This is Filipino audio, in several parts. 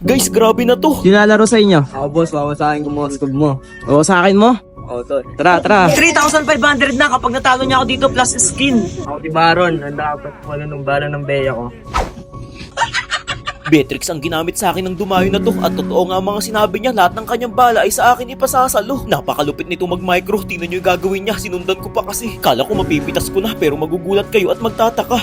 Guys, grabe na to. Sinalaro sa inyo? Ako boss, wawasakin ko mga school mo. O sa akin mo? Oo, tol. Tara, tara. 3,500 na kapag natalo niya ako dito plus skin. Ako si Baron, handa ako pa ng bala ng beya ko. Beatrix ang ginamit sa akin ng dumayo na to at totoo nga mga sinabi niya, lahat ng kanyang bala ay sa akin ipasasalo. Napakalupit nito mag-micro, tingnan niyo yung gagawin niya, sinundan ko pa kasi. Kala ko mapipitas ko na pero magugulat kayo at magtataka.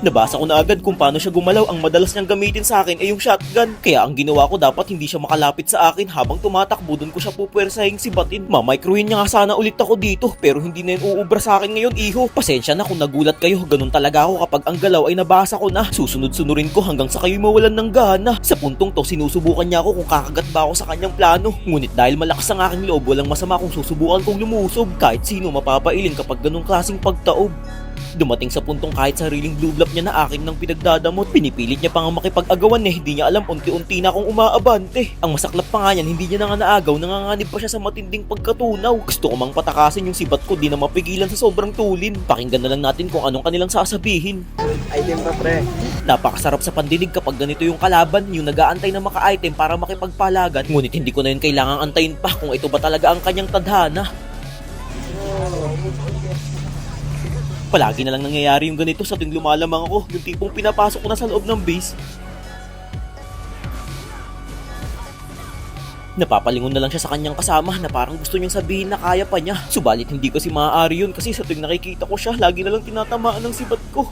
Nabasa ko na agad kung paano siya gumalaw. Ang madalas niyang gamitin sa akin ay yung shotgun. Kaya ang ginawa ko, dapat hindi siya makalapit sa akin. Habang tumatakbo, dun ko siya pupwersahing sibatin. Mamicroin niya nga sana ulit ako dito, pero hindi na yun uubra sa akin ngayon, iho. Pasensya na kung nagulat kayo, ganun talaga ako kapag ang galaw ay nabasa ko na. Susunod-sunurin ko hanggang sa kayo mawalan ng gana. Sa puntong to, sinusubukan niya ako kung kakagat ba ako sa kanyang plano. Ngunit dahil malakas ang aking loob, walang masama kung susubukan kong lumusob. Kahit sino mapapailin kapag ganung klaseng pagtaob. Dumating sa puntong kahit sariling blue block niya na akin nang pinagdadamot. Pinipilit niya pa nga makipag-agawan hindi niya alam unti-unti na akong umaabante. Ang masaklap pa nga yan, hindi niya na nga naagaw, nanganganib pa siya sa matinding pagkatunaw. Gusto ko mang patakasin yung sibat ko, di na mapigilan sa sobrang tulin. Pakinggan na lang natin kung anong kanilang sasabihin. Item pa pre. Napakasarap sa pandinig kapag ganito yung kalaban, yung nag-aantay na maka-item para makipagpalagan. Ngunit hindi ko na yun kailangang antayin pa kung ito ba talaga ang kanyang tadhana. Palagi na lang nangyayari yung ganito sa tuwing lumalamang ako, yung tipong pinapasok ko na sa loob ng base. Napapalingon na lang siya sa kanyang kasama na parang gusto niyang sabihin na kaya pa niya. Subalit hindi kasi maaari yun kasi sa tuwing nakikita ko siya, lagi na lang tinatamaan ng sibat ko.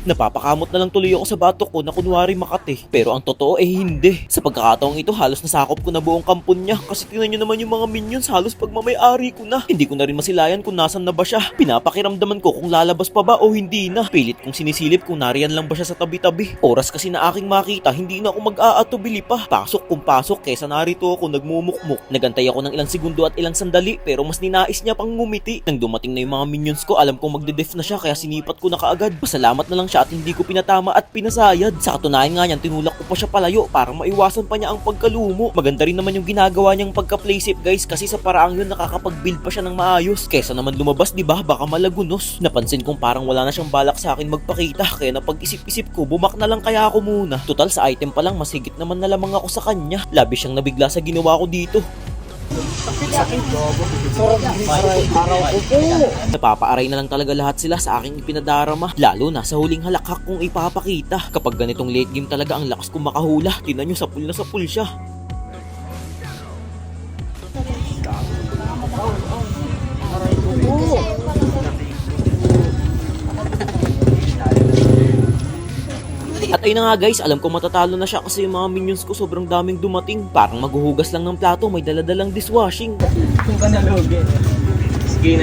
Napapakamot na lang tuloy ako sa batok ko na kunwari Makati. Pero ang totoo ay hindi. Sa pagkakataong ito, halos nasakop ko na buong kampon niya. Kasi tingnan nyo naman yung mga minions, halos pagmamay-ari ko na. Hindi ko na rin masilayan kung nasan na ba siya. Pinapakiramdaman ko kung lalabas pa ba o hindi na. Pilit kong sinisilip kung nariyan lang ba siya sa tabi-tabi. Oras kasi na aking makita, hindi na ako mag-aatubili pa. Pasok kung pasok, kesa narito ako nagmumukmuk. Nagantay ako ng ilang segundo at ilang sandali, pero mas ninais niya pang ngumiti. Nang dumating na yung mga minions ko, alam kong magde-def na siya, kaya sinipat ko na kaagad. Pasalamat na lang siya at hindi ko pinatama at pinasayad. Sa katunayan nga niyan, tinulak ko pa siya palayo para maiwasan pa niya ang pagkalumo. Maganda rin naman yung ginagawa niyang pagka-playsafe guys, kasi sa paraang yun nakakapag-build pa siya ng maayos. Kesa naman lumabas, diba? Baka malagunos. Napansin kong parang wala na siyang balak sa akin magpakita, kaya napag-isip-isip ko, bumak na lang kaya ako muna. Total sa item pa lang, masigit naman na lamang ako sa kanya. Labis siyang nabigla sa ginawa ko dito. Napapaaray na lang talaga lahat sila sa aking ipinadarama, lalo na sa huling halakhak kong ipapakita. Kapag ganitong late game talaga ang lakas kong makahula. Tingnan nyo, sapul na sapul siya. At ayun na nga guys, alam ko matatalo na siya kasi yung mga minions ko sobrang daming dumating. Parang maghuhugas lang ng plato, may daladalang dishwashing. Kung ka nalugi. Skin.